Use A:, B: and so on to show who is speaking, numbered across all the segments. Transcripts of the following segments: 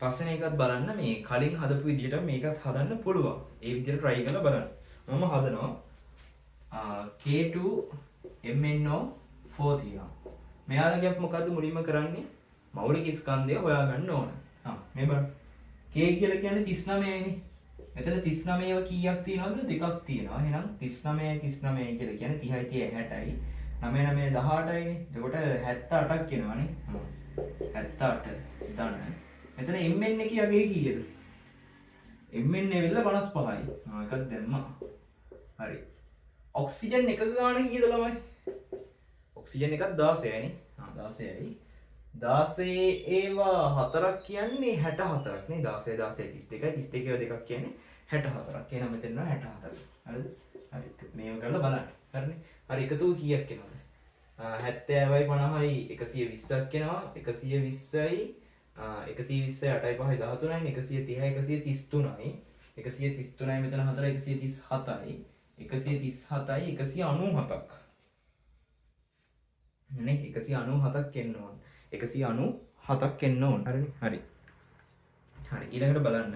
A: පස්සේ එකත් බලන්න මේ කලින් හදපු විදිහට මේකත් හදන්න පුළුවන්. ඒ විදිහට try කරලා බලන්න. මම හදනවා K2MnO4 තියෙනවා. මෙයාලගේ මොකද්ද මුලින්ම කරන්නේ? මෞලික ස්කන්ධය හොයාගන්න ඕන. මේ බලන්න. K කියලා කියන්නේ 39යිනේ. එතන 39ව කීයක් තියෙනවද? දෙකක් තියෙනවා. එහෙනම් 39 39 කියලා කියන්නේ 30යි 60යි. 9 9 18යිනේ. එතකොට 78ක් එනවනේ. 78 දන්න. මෙතන Mn එකේ යගේ කීයද? Mn ඇවිල්ලා 55යි. එකක් දැම්මා. හරි. ඔක්සිජන් එක ගාන කීයද ළමයි? ඔක්සිජන් එකක් 16යිනේ. 16යි. 16 ඒවා හතරක් කියන්නේ 64ක් නේ. 16 16 32 32 දෙකක් කියන්නේ 64ක්. එහෙනම් මෙතන 64. හරිද? හරි. මේව කරලා බලන්න. හරිනේ. හරි එකතු කීයක් එනවද? 70යි 50යි 120ක් එනවා. 120යි 120යි 8යි 5යි 13යි 130යි 133යි 133යි මෙතන 4යි 137යි 137යි 197ක් නේ 197ක් එන්න ඕන 197ක් එන්න ඕන හරිනේ හරි හරි ඊළඟට බලන්න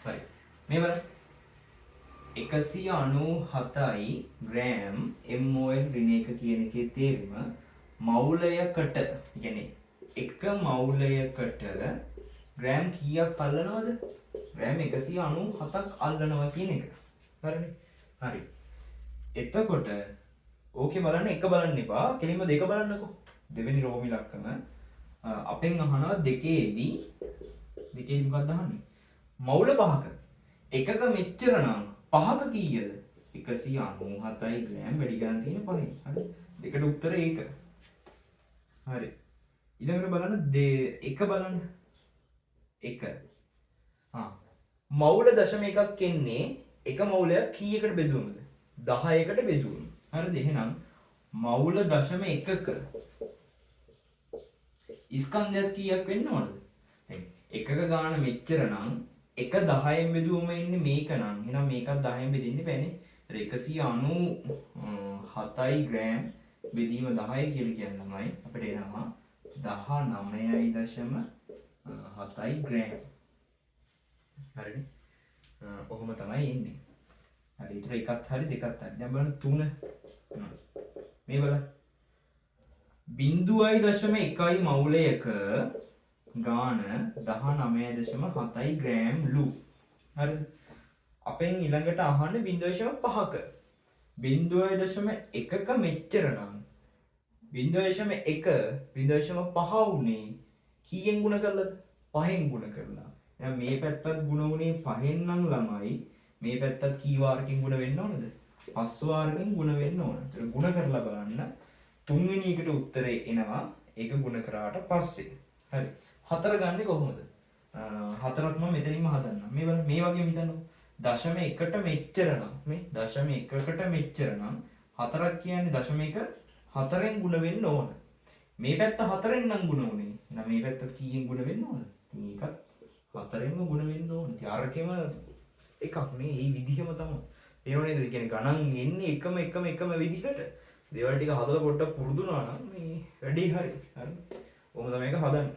A: හරි මේ බලන්න 197යි ග්‍රෑම් MOL ඍණ එක කියන එකේ තේරුම මවුලයකට කියන්නේ එක මවුලයකට ග්‍රෑම් කීයක් අල්ලනවද? ග්‍රෑම් 197ක් අල්ලනවා කියන එක. හරිනේ. හරි. එතකොට ඕකේ බලන්න එක බලන්න එපා. කෙලින්ම දෙක බලන්නකෝ. දෙවෙනි රෝම ඉලක්කම අපෙන් අහනවා දෙකේදී මොකක්ද අහන්නේ? මවුල පහක. එකක මෙච්චර නම් පහක කීයද? 197යි ග්‍රෑම් වැඩි ගන්න තියෙන පහෙන්. හරි. දෙකට උත්තරේ ඒක. හරි. ඊළඟට බලන්න එක බලන්න එක මවුල දශම එකක් එන්නේ එක මවුලයක් කීයකට බෙදුවමද 10කට බෙදුවම හරිද එහෙනම් මවුල දශම එකක ස්කන්ධයක් කීයක් වෙන්න ඕනද එකක ගාන මෙච්චර නම් එක 10න් බෙදුවම ඉන්නේ මේක නම් එහෙනම් මේකත් 10න් බෙදෙන්න බෑනේ 197යි ග්‍රෑම් බෙදීම 10 කියලා කියන්නමයි අපිට එනවා 19.7 ග්‍රෑම් හරිනේ ඔහොම තමයි එන්නේ හරි ඊට එකත් හරි දෙකත් හරි දැන් බලන්න 3 මේ බලන්න 0.1යි මවුලයක ගාන 19.7 ග්‍රෑම් ලු හරිද අපෙන් ඊළඟට අහන්නේ 0.5ක 0.1ක මෙච්චර නම් 0.5 උනේ කීයෙන් ගුණ කරලාද 5න් ගුණ කරලා. දැන් මේ පැත්තත් ගුණ උනේ 5න් නම් ළමයි මේ පැත්තත් කී වාරකින් ගුණ වෙන්න ඕනද? 5 වාරකින් ගුණ වෙන්න ඕන. ඒක ගුණ කරලා බලන්න තුන්වෙනි එකට උත්තරේ එනවා. ඒක ගුණ කරාට පස්සේ. හරි. හතර ගන්නෙ කොහොමද? හතරක් මම මෙතනින්ම හදන්නම්. මේ බලන්න මේ වගේම හිතන්නකො. දශම එකට මෙච්චර නම් මේ දශම එකකට මෙච්චර නම් හතරක් කියන්නේ දශම එක 4න් ගුණ වෙන්න ඕන. මේ පැත්ත 4න් නම් ගුණ උනේ. එහෙනම් මේ පැත්ත කීයෙන් ගුණ වෙන්න ඕන? මේකත් 4න්ම ගුණ වෙන්න ඕන. ඉතින් අරකෙම එකක් නේ. මේ විදිහම තමයි. ඒ වුණේද? ඒ කියන්නේ ගණන් එන්නේ එකම විදිහට. දේවල් ටික හදලා පොඩ්ඩක් පුරුදු වුණා නම් මේ වැඩේ හරි. හරි. කොහොමද මේක හදන්නේ?